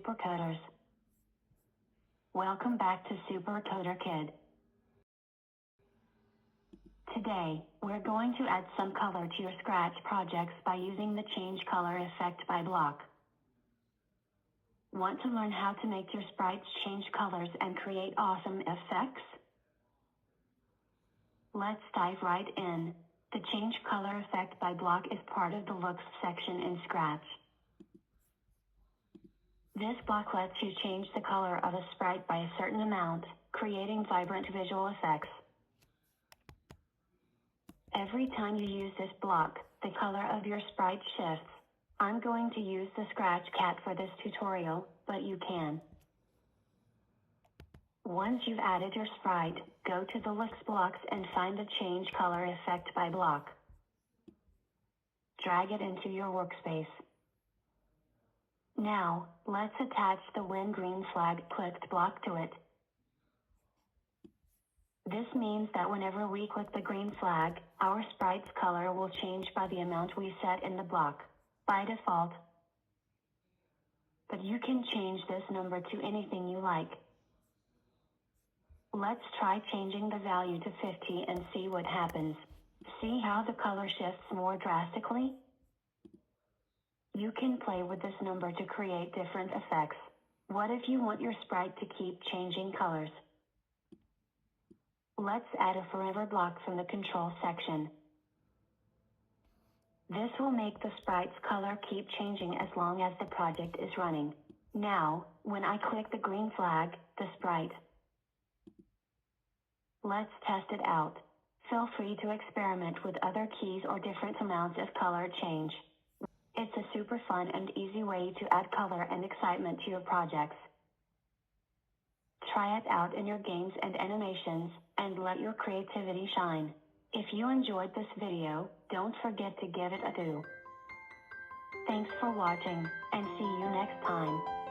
Supercoders. Welcome back to Supercoder Kid. Today, we're going to add some color to your Scratch projects by using the Change Color effect by Block. Want to learn how to make your sprites change colors and create awesome effects? Let's dive right in. The Change Color effect by Block is part of the Looks section in Scratch. This block lets you change the color of a sprite by a certain amount, creating vibrant visual effects. Every time you use this block, the color of your sprite shifts. I'm going to use the Scratch Cat for this tutorial, but you can. Once you've added your sprite, go to the Looks blocks and find the Change Color effect by Block. Drag it into your workspace. Now, let's attach the When Green Flag Clicked block to it. This means that whenever we click the green flag, our sprite's color will change by the amount we set in the block, by default. But you can change this number to anything you like. Let's try changing the value to 50 and see what happens. See how the color shifts more drastically? You can play with this number to create different effects. What if you want your sprite to keep changing colors? Let's add a forever block from the Control section. This will make the sprite's color keep changing as long as the project is running. Now, when I click the green flag, the sprite. Let's test it out. Feel free to experiment with other keys or different amounts of color change. It's a super fun and easy way to add color and excitement to your projects. Try it out in your games and animations, and let your creativity shine. If you enjoyed this video, don't forget to give it a do. Thanks for watching, and see you next time.